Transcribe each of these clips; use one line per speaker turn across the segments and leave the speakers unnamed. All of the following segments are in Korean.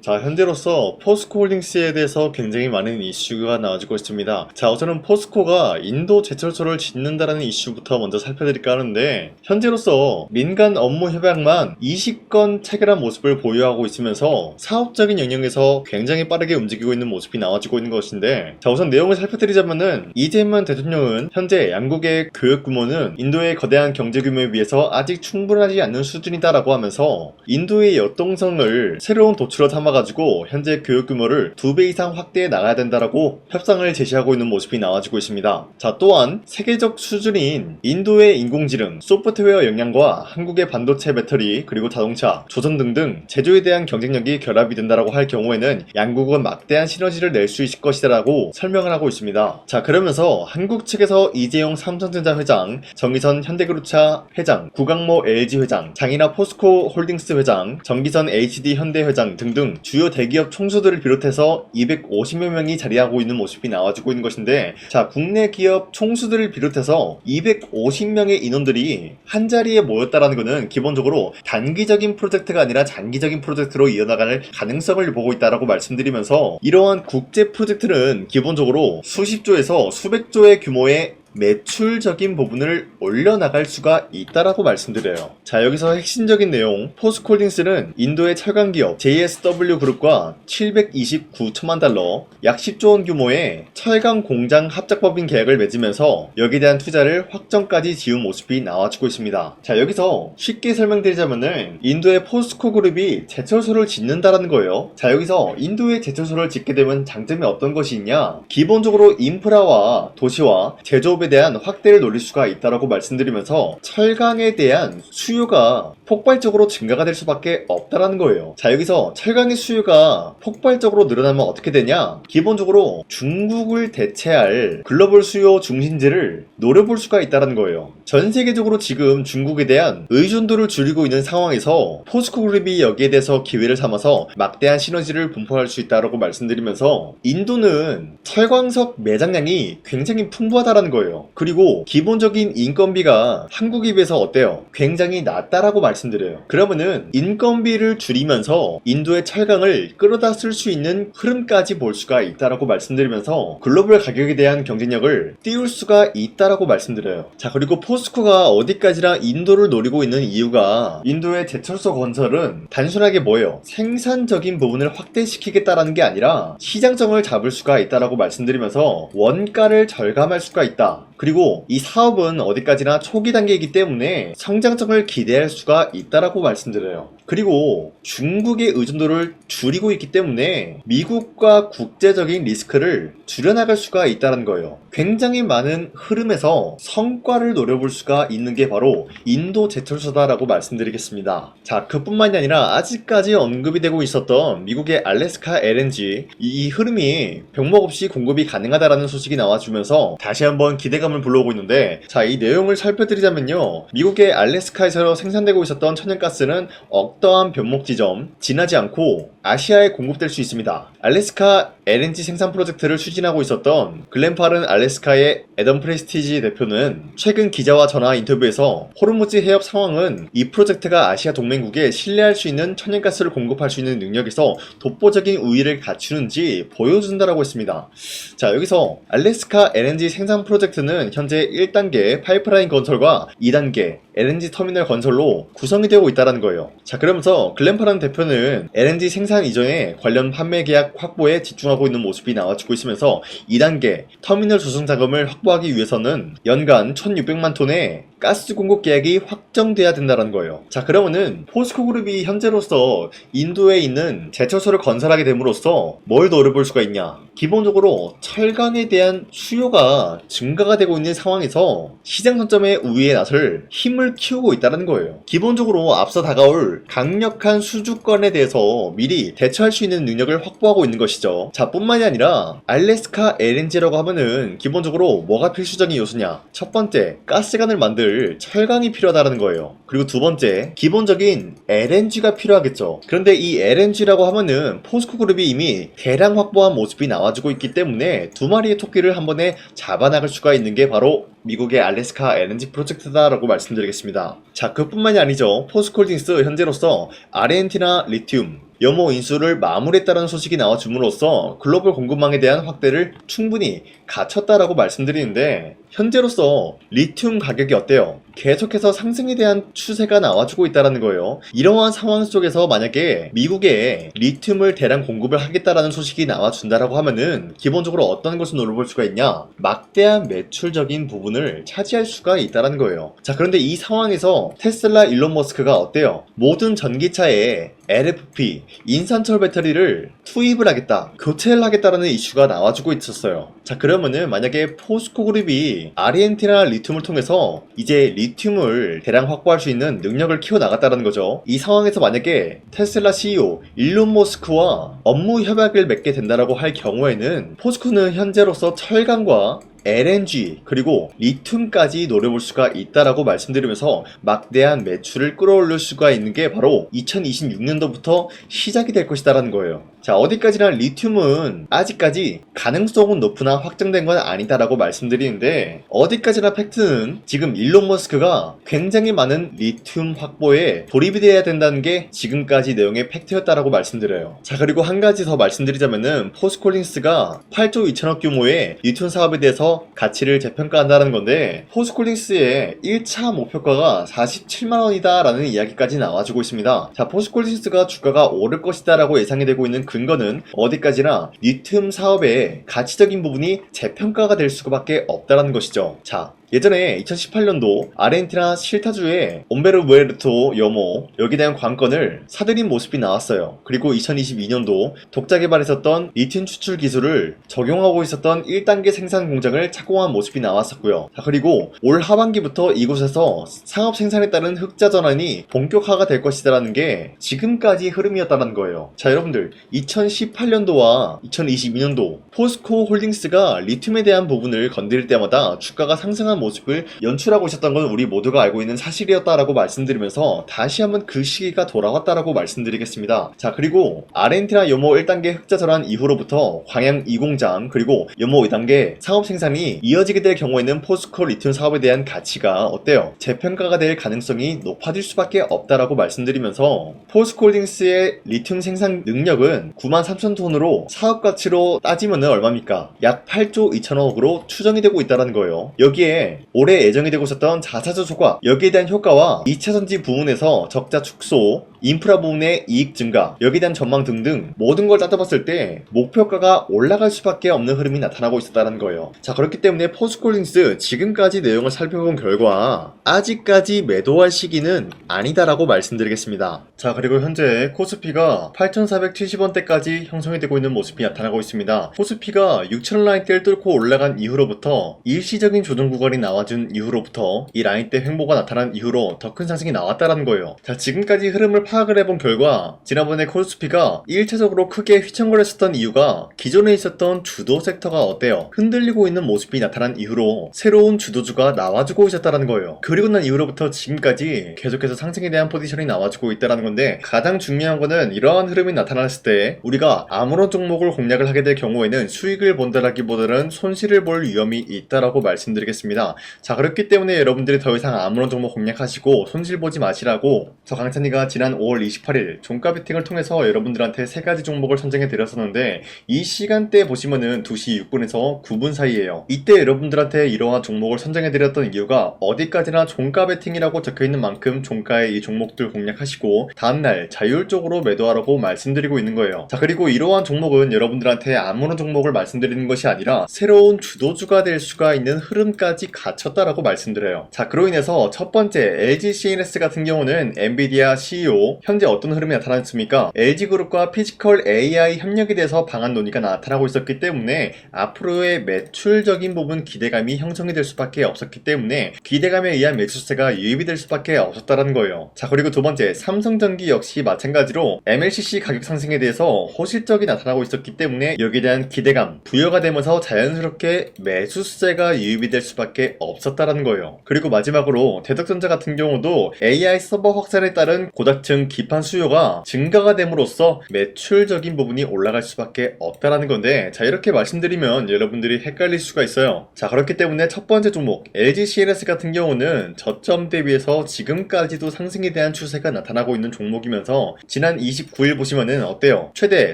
자, 현재로서 포스코홀딩스에 대해서 굉장히 많은 이슈가 나와지고 있습니다. 자, 우선은 포스코가 인도 제철소를 짓는다라는 이슈부터 먼저 살펴드릴까 하는데, 현재로서 민간 업무 협약만 20건 체결한 모습을 보유하고 있으면서 사업적인 영역에서 굉장히 빠르게 움직이고 있는 모습이 나와지고 있는 것인데, 자, 우선 내용을 살펴드리자면은 이재명 대통령은 현재 양국의 교육 규모는 인도의 거대한 경제 규모에 비해서 아직 충분하지 않는 수준이다라고 하면서 인도의 역동성을 새로운 도출로 삼아가지고 현재 교육 규모를 2배 이상 확대해 나가야 된다라고 협상을 제시하고 있는 모습이 나와지고 있습니다. 자, 또한 세계적 수준인 인도의 인공지능, 소프트웨어 역량과 한국의 반도체 배터리, 그리고 자동차, 조선 등등 제조에 대한 경쟁력이 결합이 된다라고 할 경우에는 양국은 막대한 시너지를 낼 수 있을 것이라고 설명을 하고 있습니다. 자, 그러면서 한국 측에서 이재용 삼성전자 회장, 정의선 현대그룹차 회장, 구강모 LG 회장, 장인하 포스코 홀딩스 회장, 정기선 HD 현대 회장 등등 주요 대기업 총수들을 비롯해서 250여 명이 자리하고 있는 모습이 나와주고 있는 것인데, 자, 국내 기업 총수들을 비롯해서 250명의 인원들이 한자리에 모였다라는 것은 기본적으로 단기적인 프로젝트가 아니라 장기적인 프로젝트로 이어나갈 가능성을 보고 있다라고 말씀드리면서, 이러한 국제 프로젝트는 기본적으로 수십조에서 수백조의 규모의 매출적인 부분을 올려나갈 수가 있다라고 말씀드려요. 자, 여기서 핵심적인 내용, 포스코홀딩스는 인도의 철강기업 JSW 그룹과 729천만 달러, 약 10조 원 규모의 철강 공장 합작법인 계약을 맺으면서 여기에 대한 투자를 확정까지 지은 모습이 나와주고 있습니다. 자, 여기서 쉽게 설명드리자면은 인도의 포스코 그룹이 제철소를 짓는다라는 거예요. 자, 여기서 인도의 제철소를 짓게 되면 장점이 어떤 것이 있냐? 기본적으로 인프라와 도시와 제조업에 대한 확대를 노릴 수가 있다라고 말씀드리면서 철강에 대한 수요가 폭발적으로 증가가 될 수밖에 없다라는 거예요. 자, 여기서 철강의 수요가 폭발적으로 늘어나면 어떻게 되냐? 기본적으로 중국을 대체할 글로벌 수요 중심지를 노려볼 수가 있다는 거예요. 전 세계적으로 지금 중국에 대한 의존도를 줄이고 있는 상황에서 포스코 그룹이 여기에 대해서 기회를 삼아서 막대한 시너지를 분포할 수 있다고 말씀드리면서, 인도는 철광석 매장량이 굉장히 풍부하다는 거예요. 그리고 기본적인 인건비가 한국에 비해서 어때요? 굉장히 낮다라고 말씀드려요. 그러면은 인건비를 줄이면서 인도의 철강을 끌어다 쓸 수 있는 흐름까지 볼 수가 있다라고 말씀드리면서 글로벌 가격에 대한 경쟁력을 띄울 수가 있다라고 말씀드려요. 자, 그리고 포스코가 어디까지나 인도를 노리고 있는 이유가, 인도의 제철소 건설은 단순하게 뭐예요? 생산적인 부분을 확대시키겠다라는 게 아니라 시장성을 잡을 수가 있다라고 말씀드리면서 원가를 절감할 수가 있다. 그리고 이 사업은 어디까지나 초기 단계이기 때문에 성장성을 기대할 수가 있다라고 말씀드려요. 그리고 중국의 의존도를 줄이고 있기 때문에 미국과 국제적인 리스크를 줄여나갈 수가 있다는 거예요. 굉장히 많은 흐름에서 성과를 노려볼 수가 있는 게 바로 인도 제철소다라고 말씀드리겠습니다. 자, 그뿐만이 아니라 아직까지 언급이 되고 있었던 미국의 알래스카 LNG, 이 흐름이 병목 없이 공급이 가능하다라는 소식이 나와주면서 다시 한번 기대감을 불러오고 있는데, 자, 이 내용을 살펴드리자면요, 미국의 알래스카에서 생산되고 있었던 천연가스는 어떠한 변목 지점 지나지 않고 아시아에 공급될 수 있습니다. 알래스카 LNG 생산 프로젝트를 추진하고 있었던 글렌파른 알래스카의 애덤 프레스티지 대표는 최근 기자와 전화 인터뷰에서 호르무즈 해협 상황은 이 프로젝트가 아시아 동맹국에 신뢰할 수 있는 천연가스를 공급할 수 있는 능력에서 독보적인 우위를 갖추는지 보여준다라고 했습니다. 자, 여기서 알래스카 LNG 생산 프로젝트는 현재 1단계 파이프라인 건설과 2단계 LNG 터미널 건설로 구성이 되고 있다는 거예요. 자, 그러면서 글렌파란 대표는 LNG 생산 이전에 관련 판매 계약 확보에 집중하고 있는 모습이 나와주고 있으면서 2단계 터미널 조성 자금을 확보하기 위해서는 연간 1600만 톤의 가스 공급 계약이 확정돼야 된다는 거예요. 자, 그러면은 포스코 그룹이 현재로서 인도에 있는 제철소를 건설하게 됨으로써 뭘 노려볼 수가 있냐? 기본적으로 철강에 대한 수요가 증가가 되고 있는 상황에서 시장 선점의 우위에 나설 힘을 키우고 있다는 거예요. 기본적으로 앞서 다가올 강력한 수주권에 대해서 미리 대처할 수 있는 능력을 확보하고 있는 것이죠. 자, 뿐만이 아니라 알래스카 LNG라고 하면은 기본적으로 뭐가 필수적인 요소냐? 첫 번째, 가스관을 만들 철강이 필요하다는 거예요. 그리고 두 번째, 기본적인 LNG가 필요하겠죠. 그런데 이 LNG라고 하면은 포스코 그룹이 이미 대량 확보한 모습이 나와주고 있기 때문에 두 마리의 토끼를 한 번에 잡아나갈 수가 있는 게 바로 미국의 알래스카 LNG 프로젝트다라고 말씀드리겠습니다. 자, 그뿐만이 아니죠. 포스코홀딩스 현재로서 아르헨티나 리튬, 염호 인수를 마무리했다는 소식이 나와줌으로써 글로벌 공급망에 대한 확대를 충분히 갖췄다라고 말씀드리는데, 현재로서 리튬 가격이 어때요? 계속해서 상승에 대한 추세가 나와주고 있다는 거예요. 이러한 상황 속에서 만약에 미국에 리튬을 대량 공급을 하겠다라는 소식이 나와준다라고 하면은 기본적으로 어떤 것을 노려볼 수가 있냐? 막대한 매출적인 부분을 차지할 수가 있다는 거예요. 자, 그런데 이 상황에서 테슬라 일론 머스크가 어때요? 모든 전기차에 LFP, 인산철 배터리를 투입을 하겠다, 교체를 하겠다라는 이슈가 나와주고 있었어요. 자, 그러면은 만약에 포스코 그룹이 아르헨티나 리튬을 통해서 이제 리튬을 대량 확보할 수 있는 능력을 키워나갔다는 거죠. 이 상황에서 만약에 테슬라 CEO 일론 머스크와 업무 협약을 맺게 된다라고 할 경우에는 포스코는 현재로서 철강과 LNG 그리고 리튬까지 노려볼 수가 있다라고 말씀드리면서 막대한 매출을 끌어올릴 수가 있는 게 바로 2026년도부터 시작이 될 것이다라는 거예요. 자, 어디까지나 리튬은 아직까지 가능성은 높으나 확정된 건 아니다라고 말씀드리는데, 어디까지나 팩트는 지금 일론 머스크가 굉장히 많은 리튬 확보에 돌입이 돼야 된다는 게 지금까지 내용의 팩트였다라고 말씀드려요. 자, 그리고 한 가지 더 말씀드리자면은 포스코홀딩스가 8조 2천억 규모의 리튬 사업에 대해서 가치를 재평가한다는 건데, 포스코홀딩스의 1차 목표가가 47만원이다 라는 이야기까지 나와주고 있습니다. 자, 포스코홀딩스가 주가가 오를 것이다 라고 예상이 되고 있는 근거는 어디까지나 리튬 사업의 가치적인 부분이 재평가가 될 수밖에 없다는 것이죠. 자, 예전에 2018년도 아르헨티나 실타주의 옴베르무에르토 염호, 여기에 대한 관건을 사들인 모습이 나왔어요. 그리고 2022년도 독자 개발했었던 리튬 추출 기술을 적용하고 있었던 1단계 생산 공장을 착공한 모습이 나왔었고요. 자, 그리고 올 하반기부터 이곳에서 상업 생산에 따른 흑자 전환이 본격화가 될 것이다라는 게 지금까지 흐름이었다는 거예요. 자, 여러분들 2018년도와 2022년도 포스코 홀딩스가 리튬에 대한 부분을 건드릴 때마다 주가가 상승한 모습을 연출하고 있었던 건 우리 모두가 알고 있는 사실이었다라고 말씀드리면서 다시 한번 그 시기가 돌아왔다라고 말씀드리겠습니다. 자, 그리고 아르헨티나 염호 1단계 흑자 전환 이후로부터 광양 2공장 그리고 염호 2단계 상업 생산이 이어지게 될 경우에는 포스코 리튬 사업에 대한 가치가 어때요? 재평가가 될 가능성이 높아질 수밖에 없다라고 말씀드리면서 포스코 홀딩스의 리튬 생산 능력은 93,000톤으로 사업 가치로 따지면 얼마입니까? 약 8조 2천억으로 추정이 되고 있다는 거예요. 여기에 올해 예정이 되고 있었던 자사주 소각, 여기에 대한 효과와 2차 전지 부문에서 적자 축소, 인프라 부문의 이익 증가, 여기에 대한 전망 등등 모든 걸 따져봤을 때 목표가가 올라갈 수밖에 없는 흐름이 나타나고 있었다는 거예요. 자, 그렇기 때문에 포스코홀딩스 지금까지 내용을 살펴본 결과 아직까지 매도할 시기는 아니다라고 말씀드리겠습니다. 자, 그리고 현재 코스피가 8,470원대까지 형성이 되고 있는 모습이 나타나고 있습니다. 코스피가 6,000원 라인대를 뚫고 올라간 이후로부터 일시적인 조정 구간이 나와준 이후로부터 이 라인대 횡보가 나타난 이후로 더 큰 상승이 나왔다는 거예요. 자, 지금까지 흐름을 파악을 해본 결과 지난번에 코스피가 1차적으로 크게 휘청거렸었던 이유가 기존에 있었던 주도 섹터가 어때요? 흔들리고 있는 모습이 나타난 이후로 새로운 주도주가 나와주고 있었다는 거예요. 그리고 난 이후로부터 지금까지 계속해서 상승에 대한 포지션이 나와주고 있다는 건데, 가장 중요한 거는 이러한 흐름이 나타났을 때 우리가 아무런 종목을 공략을 하게 될 경우에는 수익을 본다라기보다는 손실을 볼 위험이 있다라고 말씀드리겠습니다. 자, 그렇기 때문에 여러분들이 더 이상 아무런 종목 공략하시고 손실 보지 마시라고 저 강찬이가 지난 5월 28일 종가 베팅을 통해서 여러분들한테 3가지 종목을 선정해 드렸었는데, 이 시간대에 보시면은 2시 6분에서 9분 사이에요. 이때 여러분들한테 이러한 종목을 선정해 드렸던 이유가 어디까지나 종가 베팅이라고 적혀있는 만큼 종가의 이 종목들 공략하시고 다음날 자율적으로 매도하라고 말씀드리고 있는 거예요. 자, 그리고 이러한 종목은 여러분들한테 아무런 종목을 말씀드리는 것이 아니라 새로운 주도주가 될 수가 있는 흐름까지 갖췄다라고 말씀드려요. 자, 그로 인해서 첫 번째 LG CNS 같은 경우는 엔비디아 CEO 현재 어떤 흐름이 나타났습니까? LG그룹과 피지컬 AI 협력에 대해서 방안 논의가 나타나고 있었기 때문에 앞으로의 매출적인 부분 기대감이 형성이 될 수밖에 없었기 때문에 기대감에 의한 매수세가 유입이 될 수밖에 없었다는 거예요. 자, 그리고 두 번째 삼성전기 역시 마찬가지로 MLCC 가격 상승에 대해서 호실적이 나타나고 있었기 때문에 여기에 대한 기대감 부여가 되면서 자연스럽게 매수세가 유입이 될 수밖에 수밖에 없었다라는 거예요. 그리고 마지막으로 대덕전자 같은 경우도 AI 서버 확산에 따른 고닥층 기판 수요가 증가가 됨으로써 매출적인 부분이 올라갈 수밖에 없다라는 건데, 자 이렇게 말씀드리면 여러분들이 헷갈릴 수가 있어요. 자 그렇기 때문에 첫 번째 종목 LG CNS 같은 경우는 저점 대비해서 지금까지도 상승에 대한 추세가 나타나고 있는 종목이면서 지난 29일 보시면은 어때요? 최대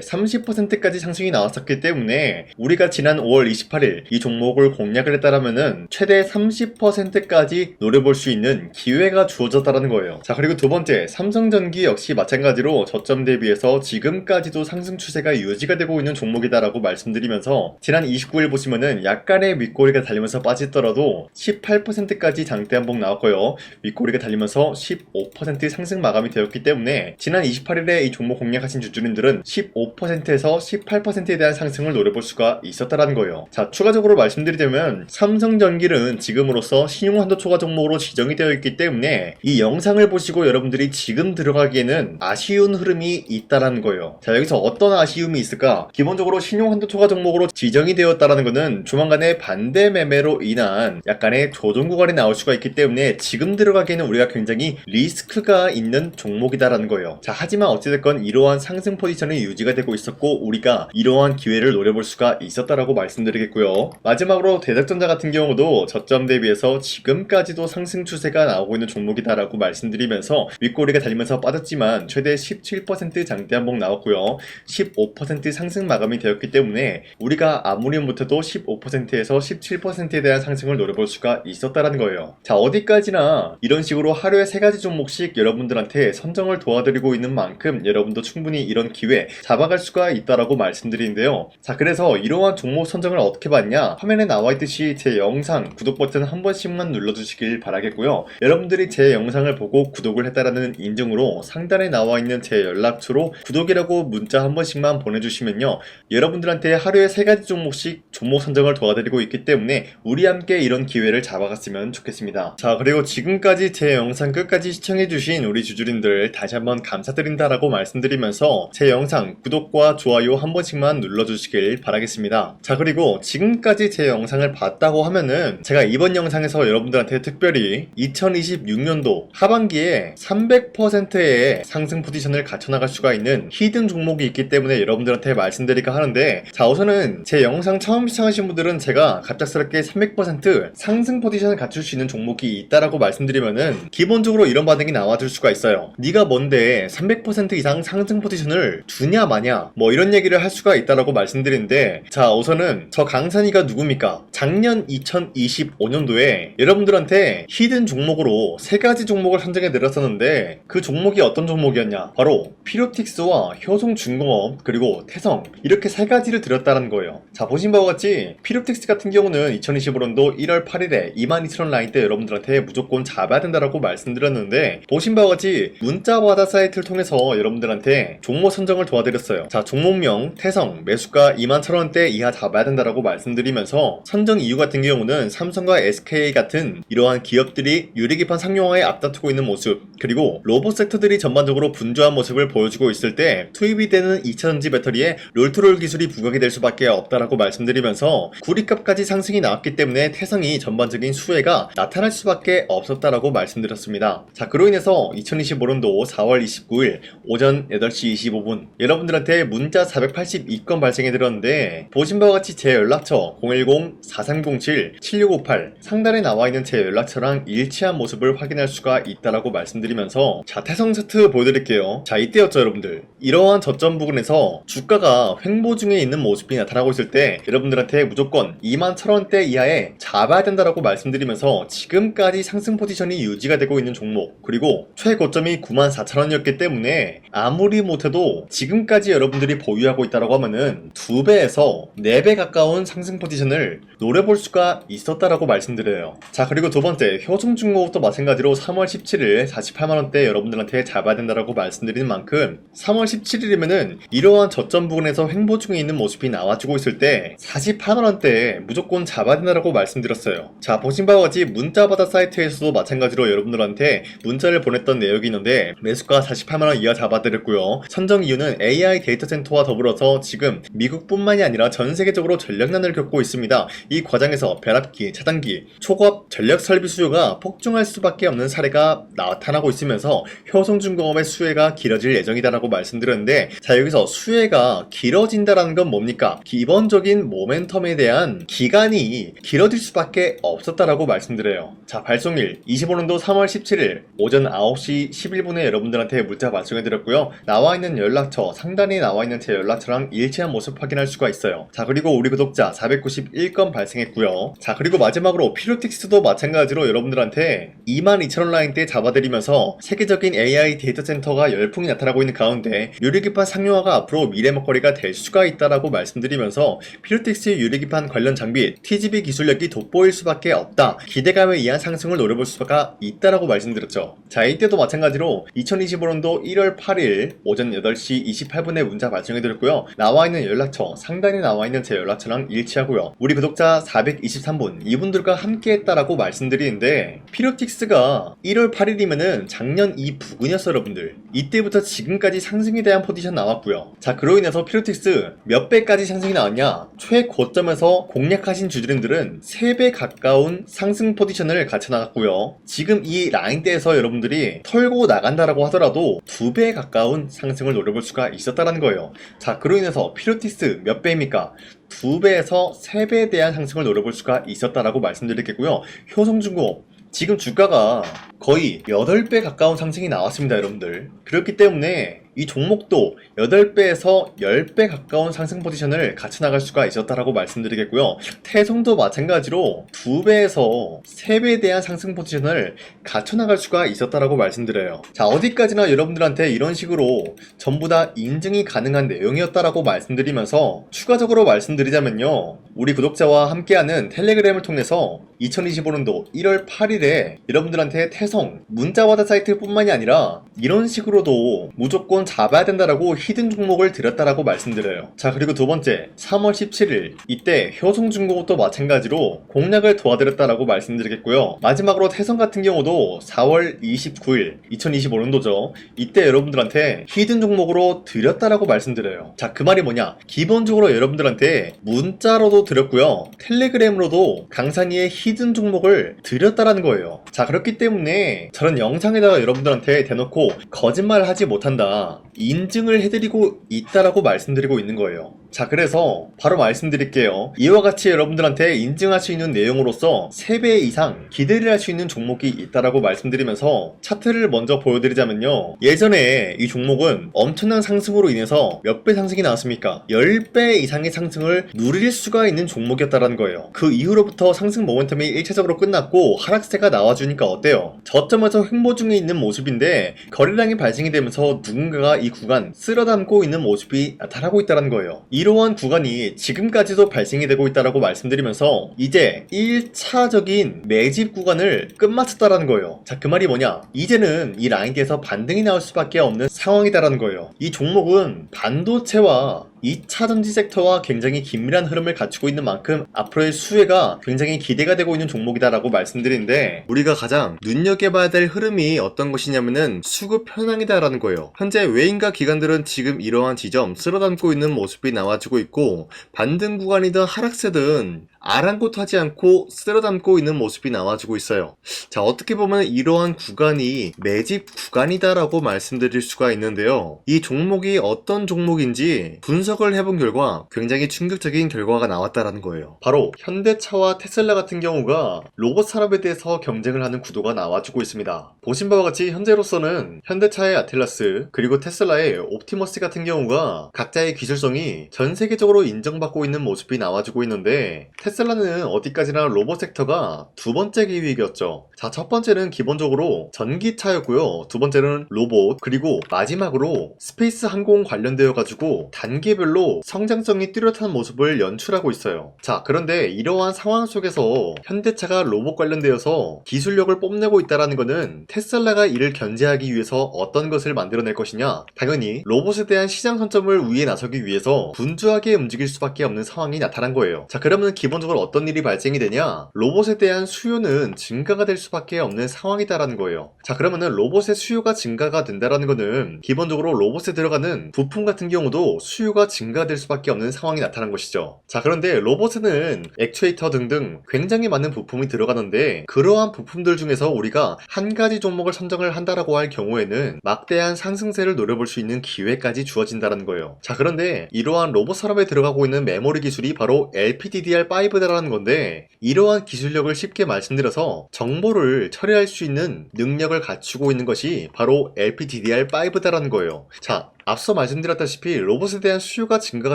30%까지 상승이 나왔었기 때문에 우리가 지난 5월 28일 이 종목을 공략을 했다라면은 최대 30%까지 노려볼 수 있는 기회가 주어졌다는 거예요. 자 그리고 두 번째 삼성전기 역시 마찬가지로 저점 대비해서 지금까지도 상승 추세가 유지가 되고 있는 종목이다라고 말씀드리면서 지난 29일 보시면은 약간의 윗꼬리가 달리면서 빠지더라도 18%까지 장대 한봉 나왔고요. 윗꼬리가 달리면서 15% 상승 마감이 되었기 때문에 지난 28일에 이 종목 공략하신 주주님들은 15%에서 18%에 대한 상승을 노려볼 수가 있었다는 거예요. 자 추가적으로 말씀드리자면 삼성전기는 지금으로서 신용한도 초과 종목으로 지정이 되어 있기 때문에 이 영상을 보시고 여러분들이 지금 들어가기에는 아쉬운 흐름이 있다라는 거예요. 자 여기서 어떤 아쉬움이 있을까? 기본적으로 신용한도 초과 종목으로 지정이 되었다라는 것은 조만간에 반대 매매로 인한 약간의 조정 구간이 나올 수가 있기 때문에 지금 들어가기에는 우리가 굉장히 리스크가 있는 종목이다라는 거예요. 자 하지만 어찌됐건 이러한 상승 포지션이 유지가 되고 있었고 우리가 이러한 기회를 노려볼 수가 있었다라고 말씀드리겠고요. 마지막으로 대덕전자 같은 경우도 저점 대비해서 지금까지도 상승 추세가 나오고 있는 종목이다라고 말씀드리면서 윗꼬리가 달리면서 빠졌지만 최대 17% 장대 한봉 나왔고요. 15% 상승 마감이 되었기 때문에 우리가 아무리 못해도 15%에서 17%에 대한 상승을 노려볼 수가 있었다라는 거예요. 자 어디까지나 이런 식으로 하루에 3가지 종목씩 여러분들한테 선정을 도와드리고 있는 만큼 여러분도 충분히 이런 기회 잡아갈 수가 있다라고 말씀드리는데요. 자 그래서 이러한 종목 선정을 어떻게 받냐, 화면에 나와있듯이 제 영상 구독 버튼 한 번씩만 눌러주시길 바라겠고요. 여러분들이 제 영상을 보고 구독을 했다라는 인증으로 상단에 나와있는 제 연락처로 구독이라고 문자 한 번씩만 보내주시면요, 여러분들한테 하루에 3가지 종목씩 종목 선정을 도와드리고 있기 때문에 우리 함께 이런 기회를 잡아갔으면 좋겠습니다. 자 그리고 지금까지 제 영상 끝까지 시청해주신 우리 주주님들 다시 한번 감사드린다라고 말씀드리면서 제 영상 구독과 좋아요 한 번씩만 눌러주시길 바라겠습니다. 자 그리고 지금까지 제 영상을 봤다고 하면은 제가 이번 영상에서 여러분들한테 특별히 2026년도 하반기에 300%의 상승 포지션을 갖춰나갈 수가 있는 히든 종목이 있기 때문에 여러분들한테 말씀드릴까 하는데, 자 우선은 제 영상 처음 시청하신 분들은 제가 갑작스럽게 300% 상승 포지션을 갖출 수 있는 종목이 있다라고 말씀드리면은 기본적으로 이런 반응이 나와줄 수가 있어요. 네가 뭔데 300% 이상 상승 포지션을 주냐 마냐 뭐 이런 얘기를 할 수가 있다라고 말씀드리는데, 자 우선은 저 강산이가 누굽니까? 작년 2025년도에 여러분들한테 히든 종목으로 3가지 종목을 선정해 드렸었는데 그 종목이 어떤 종목이었냐? 바로 피로틱스와 효성중공업 그리고 태성, 이렇게 3가지를 드렸다는 거예요. 자 보신 바와 같이 피로틱스 같은 경우는 2025년도 1월 8일에 22,000원 라인 때 여러분들한테 무조건 잡아야 된다라고 말씀드렸는데, 보신 바와 같이 문자바다 사이트를 통해서 여러분들한테 종목 선정을 도와드렸어요. 자 종목명 태성 매수가 21,000원대 이하 잡아야 된다라고 말씀드리면서 선정 이유 같은 경우는 삼성과 SK 같은 이러한 기업들이 유리기판 상용화에 앞다투고 있는 모습, 그리고 로봇 섹터들이 전반적으로 분주한 모습을 보여주고 있을 때 투입이 되는 2차전지 배터리에 롤투롤 기술이 부각이 될 수밖에 없다라고 말씀드리면서 구리값까지 상승이 나왔기 때문에 태성이 전반적인 수혜가 나타날 수밖에 없었다라고 말씀드렸습니다. 자 그로 인해서 2025년도 4월 29일 오전 8시 25분 여러분들한테 문자 482건 발생해 드렸는데, 보신 바와 같이 제 연락처 010-4307-7658 상단에 나와있는 제 연락처랑 일치한 모습을 확인할 수가 있다라고 말씀드리면서, 자 태성 차트 보여드릴게요. 자 이때였죠 여러분들. 이러한 저점 부근에서 주가가 횡보 중에 있는 모습이 나타나고 있을 때 여러분들한테 무조건 21,000원대 이하에 잡아야 된다라고 말씀드리면서 지금까지 상승 포지션이 유지가 되고 있는 종목, 그리고 최고점이 94,000원이었기 때문에 아무리 못해도 지금까지 여러분들이 보유하고 있다라고 하면은 2배에서 4배 가까운 상승 포지션을 노려볼 수가 있었다라고 말씀드려요. 자 그리고 두 번째 효성중공업도 마찬가지로 3월 17일 48만원대 여러분들한테 잡아야 된다라고 말씀드리는 만큼 3월 17일이면은 이러한 저점 부근에서 횡보 중에 있는 모습이 나와주고 있을 때 48만원대에 무조건 잡아야 된다라고 말씀드렸어요. 자 보신 바와 같이 문자바다 사이트에서도 마찬가지로 여러분들한테 문자를 보냈던 내역이 있는데 매수가 48만원 이하 잡아드렸고요. 선정 이유는 AI 데이터 센터와 더불어서 지금 미국뿐만이 아니라 전 세계적으로 전력난을 겪고 있습니다. 이 과정에서 벼락기 차단기, 초고압 전력 설비 수요가 폭증할 수밖에 없는 사례가 나타나고 있으면서 효성중공업의 수혜가 길어질 예정이다라고 말씀드렸는데, 자, 여기서 수혜가 길어진다라는 건 뭡니까? 기본적인 모멘텀에 대한 기간이 길어질 수밖에 없었다라고 말씀드려요. 자, 발송일 25년도 3월 17일 오전 9시 11분에 여러분들한테 문자 발송해드렸고요. 나와있는 연락처, 상단에 나와있는 제 연락처랑 일치한 모습 확인할 수가 있어요. 자, 그리고 우리 구독자 491건 발생했고요. 자, 그리고 마지막으로 피로틱스도 마찬가지로 여러분들한테 22,000원 라인대 잡아드리면서 세계적인 AI 데이터 센터가 열풍이 나타나고 있는 가운데 유리기판 상용화가 앞으로 미래 먹거리가 될 수가 있다라고 말씀드리면서 피로틱스 유리기판 관련 장비 TGV 기술력이 돋보일 수밖에 없다, 기대감에 의한 상승을 노려볼 수가 있다라고 말씀드렸죠. 자, 이때도 마찬가지로 2025년도 1월 8일 오전 8시 28분에 문자 발송해드렸고요. 나와있는 연락처, 상단에 나와있는 제 연락처랑 일치하고요. 우리 구독자 423분, 이분들과 함께 했다라고 말씀드리는데, 피로틱스가 1월 8일이면은 작년 이 부근이었어요 여러분들. 이때부터 지금까지 상승에 대한 포지션 나왔고요. 자, 그로 인해서 피로틱스 몇 배까지 상승이 나왔냐? 최고점에서 공략하신 주주님들은 3배 가까운 상승 포지션을 갖춰 나갔고요. 지금 이 라인대에서 여러분들이 털고 나간다라고 하더라도 2배 가까운 상승을 노려볼 수가 있었다는 거예요. 자, 그로 인해서 피로틱스 몇 배입니까? 2배에서 3배에 대한 상승을 노려볼 수가 있었다라고 말씀드리겠고요. 효성중공업 지금 주가가 거의 8배 가까운 상승이 나왔습니다 여러분들. 그렇기 때문에 이 종목도 8배에서 10배 가까운 상승 포지션을 같이 나갈 수가 있었다라고 말씀드리겠고요. 태성도 마찬가지로 2배에서 3배에 대한 상승 포지션을 갖춰 나갈 수가 있었다라고 말씀드려요. 자, 어디까지나 여러분들한테 이런 식으로 전부 다 인증이 가능한 내용이었다라고 말씀드리면서 추가적으로 말씀드리자면요, 우리 구독자와 함께하는 텔레그램을 통해서 2025년도 1월 8일에 여러분들한테 태성 문자와다 사이트 뿐만이 아니라 이런 식으로도 무조건 잡아야 된다라고 히든 종목을 드렸다라고 말씀드려요. 자, 그리고 두 번째 3월 17일 이때 효성중공업도 마찬가지로 공략을 도와드렸다라고 말씀드리겠고요. 마지막으로 태성 같은 경우도 4월 29일 2025년도죠. 이때 여러분들한테 히든 종목으로 드렸다라고 말씀드려요. 자, 그 말이 뭐냐? 기본적으로 여러분들한테 문자로도 드렸고요. 텔레그램으로도 강산이의 히든 종목을 드렸다라는 거예요. 자, 그렇기 때문에 저는 영상에다가 여러분들한테 대놓고 거짓말을 하지 못한다, 인증을 해드리고 있다라고 말씀드리고 있는 거예요. 자, 그래서 바로 말씀드릴게요. 이와 같이 여러분들한테 인증할 수 있는 내용으로서 3배 이상 기대를 할 수 있는 종목이 있다라고 말씀드리면서 차트를 먼저 보여드리자면요, 예전에 이 종목은 엄청난 상승으로 인해서 몇 배 상승이 나왔습니까? 10배 이상의 상승을 누릴 수가 있는 종목이었다라는 거예요. 그 이후로부터 상승 모멘텀이 1차적으로 끝났고 하락세가 나와주니까 어때요? 저점에서 횡보 중에 있는 모습인데 거래량이 발생이 되면서 누군가가 이 구간 쓸어담고 있는 모습이 나타나고 있다는 거예요. 이러한 구간이 지금까지도 발생이 되고 있다라고 말씀드리면서 이제 1차적인 매집 구간을 끝마쳤다라는 거예요. 자, 그 말이 뭐냐? 이제는 이 라인대에서 반등이 나올 수밖에 없는 상황이다라는 거예요. 이 종목은 반도체와 2차 전지 섹터와 굉장히 긴밀한 흐름을 갖추고 있는 만큼 앞으로의 수혜가 굉장히 기대가 되고 있는 종목이다라고 말씀드리는데, 우리가 가장 눈여겨봐야 될 흐름이 어떤 것이냐면은 수급 현황이다라는 거예요. 현재 외인과 기관들은 지금 이러한 지점 쓸어담고 있는 모습이 나와주고 있고, 반등 구간이든 하락세든 아랑곳하지 않고 쓸어담고 있는 모습이 나와주고 있어요. 자, 어떻게 보면 이러한 구간이 매집 구간이다라고 말씀드릴 수가 있는데요, 이 종목이 어떤 종목인지 분석을 해본 결과 굉장히 충격적인 결과가 나왔다라는 거예요. 바로 현대차와 테슬라 같은 경우가 로봇 산업에 대해서 경쟁을 하는 구도가 나와주고 있습니다. 보신 바와 같이 현재로서는 현대차의 아틀라스 그리고 테슬라의 옵티머스 같은 경우가 각자의 기술성이 전 세계적으로 인정받고 있는 모습이 나와주고 있는데, 테슬라는 어디까지나 로봇 섹터가 두 번째 기획이었죠. 자, 첫 번째는 기본적으로 전기차였고요. 두 번째는 로봇, 그리고 마지막으로 스페이스 항공 관련되어 가지고 단계별로 성장성이 뚜렷한 모습을 연출하고 있어요. 자, 그런데 이러한 상황 속에서 현대차가 로봇 관련되어서 기술력을 뽐내고 있다는 것은 테슬라가 이를 견제하기 위해서 어떤 것을 만들어낼 것이냐? 당연히 로봇에 대한 시장 선점을 위해 나서기 위해서 분주하게 움직일 수밖에 없는 상황이 나타난 거예요. 자, 그러면 기본적으로 기본적으로 어떤 일이 발생이 되냐? 로봇에 대한 수요는 증가가 될 수밖에 없는 상황이다라는 거예요. 자, 그러면은 로봇의 수요가 증가가 된다라는 거는 기본적으로 로봇에 들어가는 부품 같은 경우도 수요가 증가될 수밖에 없는 상황이 나타난 것이죠. 자, 그런데 로봇에는 액추에이터 등등 굉장히 많은 부품이 들어가는데 그러한 부품들 중에서 우리가 한 가지 종목을 선정을 한다라고 할 경우에는 막대한 상승세를 노려볼 수 있는 기회까지 주어진다는 거예요. 자, 그런데 이러한 로봇 산업에 들어가고 있는 메모리 기술이 바로 LPDDR5다라는 건데 이러한 기술력을 쉽게 말씀드려서 정보를 처리할 수 있는 능력을 갖추고 있는 것이 바로 LPDDR5다라는 거예요. 자, 앞서 말씀드렸다시피 로봇에 대한 수요가 증가가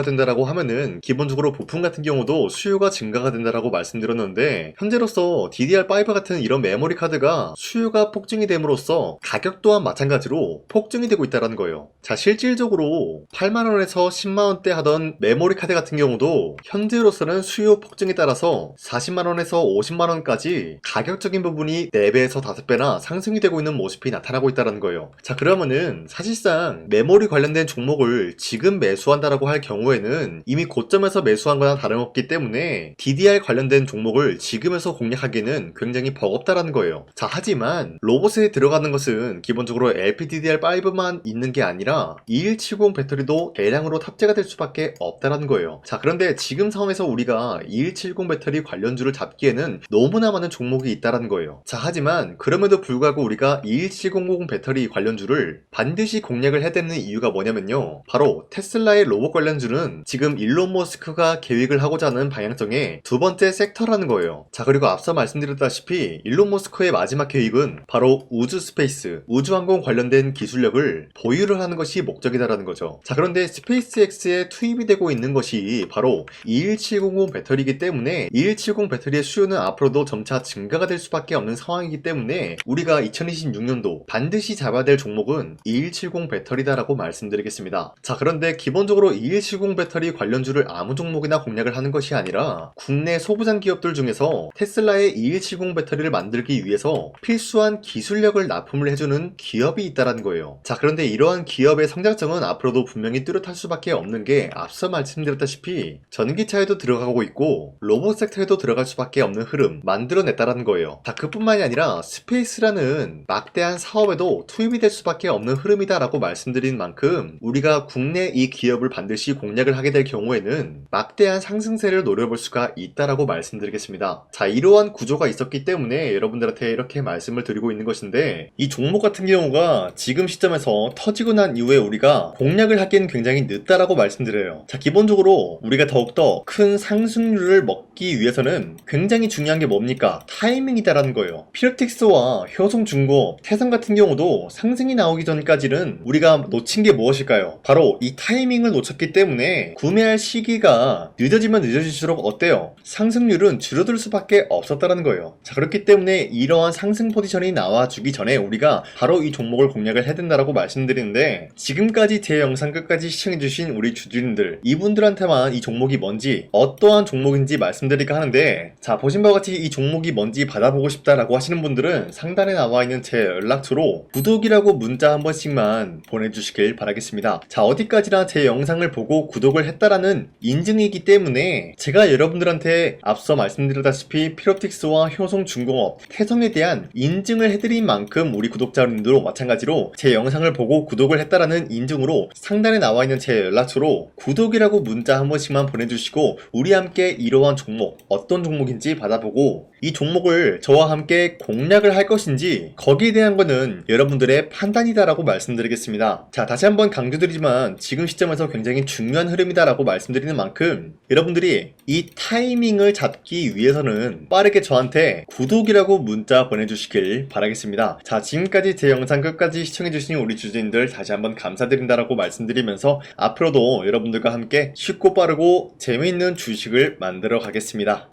된다라고 하면은 기본적으로 부품 같은 경우도 수요가 증가가 된다라고 말씀드렸는데 현재로서 DDR5 같은 이런 메모리 카드가 수요가 폭증이 됨으로써 가격 또한 마찬가지로 폭증이 되고 있다는 거예요. 자, 실질적으로 8만원에서 10만원대 하던 메모리 카드 같은 경우도 현재로서는 수요 폭증에 따라서 40만원에서 50만원까지 가격적인 부분이 4배에서 5배나 상승이 되고 있는 모습이 나타나고 있다는 거예요. 자, 그러면은 사실상 메모리 관련된 종목을 지금 매수한다라고 할 경우에는 이미 고점에서 매수한 거나 다름없기 때문에 DDR 관련된 종목을 지금에서 공략하기에는 굉장히 버겁다라는 거예요. 자, 하지만 로봇에 들어가는 것은 기본적으로 LPDDR5만 있는 게 아니라 2170 배터리도 대량으로 탑재가 될 수밖에 없다라는 거예요. 자, 그런데 지금 상황에서 우리가 2170 배터리 관련주를 잡기에는 너무나 많은 종목이 있다라는 거예요. 자, 하지만 그럼에도 불구하고 우리가 21700 배터리 관련주를 반드시 공략을 해야 되는 이유가 뭐냐면요, 바로 테슬라의 로봇 관련주는 지금 일론 머스크가 계획을 하고자 하는 방향성의 두 번째 섹터라는 거예요. 자, 그리고 앞서 말씀드렸다시피 일론 머스크의 마지막 계획은 바로 우주 스페이스, 우주항공 관련된 기술력을 보유를 하는 것이 목적이다라는 거죠. 자, 그런데 스페이스X에 투입이 되고 있는 것이 바로 21700 배터리이기 때문에 2170 배터리의 수요는 앞으로도 점차 증가가 될 수밖에 없는 상황이기 때문에 우리가 2026년도 반드시 잡아야 될 종목은 2170 배터리다라고 말씀드리겠습니다. 자, 그런데 기본적으로 2170 배터리 관련주를 아무 종목이나 공략을 하는 것이 아니라 국내 소부장 기업들 중에서 테슬라의 2170 배터리를 만들기 위해서 필수한 기술력을 납품을 해주는 기업이 있다는 거예요. 자, 그런데 이러한 기업의 성장성은 앞으로도 분명히 뚜렷할 수밖에 없는 게 앞서 말씀드렸다시피 전기차에도 들어가고 있고 로봇 섹터에도 들어갈 수밖에 없는 흐름 만들어냈다는 거예요. 자, 그뿐만이 아니라 스페이스라는 막대한 사업에도 투입이 될 수밖에 없는 흐름이다라고 말씀드린 만큼 우리가 국내 이 기업을 반드시 공략을 하게 될 경우에는 막대한 상승세를 노려볼 수가 있다라고 말씀드리겠습니다. 자, 이러한 구조가 있었기 때문에 여러분들한테 이렇게 말씀을 드리고 있는 것인데 이 종목 같은 경우가 지금 시점에서 터지고 난 이후에 우리가 공략을 하기엔 굉장히 늦다라고 말씀드려요. 자, 기본적으로 우리가 더욱더 큰 상승률을 먹기 위해서는 굉장히 중요한 게 뭡니까? 타이밍이다라는 거예요. 피로틱스와 효성중공업, 태성 같은 경우도 상승이 나오기 전까지는 우리가 놓친 게 무엇일까요? 바로 이 타이밍을 놓쳤기 때문에 구매할 시기가 늦어지면 늦어질수록 어때요? 상승률은 줄어들 수밖에 없었다는 거예요. 자, 그렇기 때문에 이러한 상승 포지션이 나와주기 전에 우리가 바로 이 종목을 공략을 해야 된다라고 말씀드리는데 지금까지 제 영상 끝까지 시청해주신 우리 주주님들 이분들한테만 이 종목이 뭔지 어떠한 종목인지 말씀드리까 하는데 자, 보신 바와 같이 이 종목이 뭔지 받아보고 싶다라고 하시는 분들은 상단에 나와있는 제 연락처로 구독이라고 문자 한 번씩만 보내주시길 바라겠습니다. 자, 어디까지나 제 영상을 보고 구독을 했다라는 인증이기 때문에 제가 여러분들한테 앞서 말씀드렸다시피 피롭틱스와 효성중공업, 태성에 대한 인증을 해드린 만큼 우리 구독자분들도 마찬가지로 제 영상을 보고 구독을 했다라는 인증으로 상단에 나와있는 제 연락처로 구독이라고 문자 한 번씩만 보내주시고 우리 함께 이러한 종목, 어떤 종목인지 받아보고 이 종목을 저와 함께 공략을 할 것인지 거기에 대한 거는 여러분들의 판단이다라고 말씀드리겠습니다. 자, 다시 한번 강조드리지만 지금 시점에서 굉장히 중요한 흐름이다라고 말씀드리는 만큼 여러분들이 이 타이밍을 잡기 위해서는 빠르게 저한테 구독이라고 문자 보내주시길 바라겠습니다. 자, 지금까지 제 영상 끝까지 시청해주신 우리 주주님들 다시 한번 감사드린다라고 말씀드리면서 앞으로도 여러분들과 함께 쉽고 빠르고 재미있는 주식을 만들어 가겠습니다.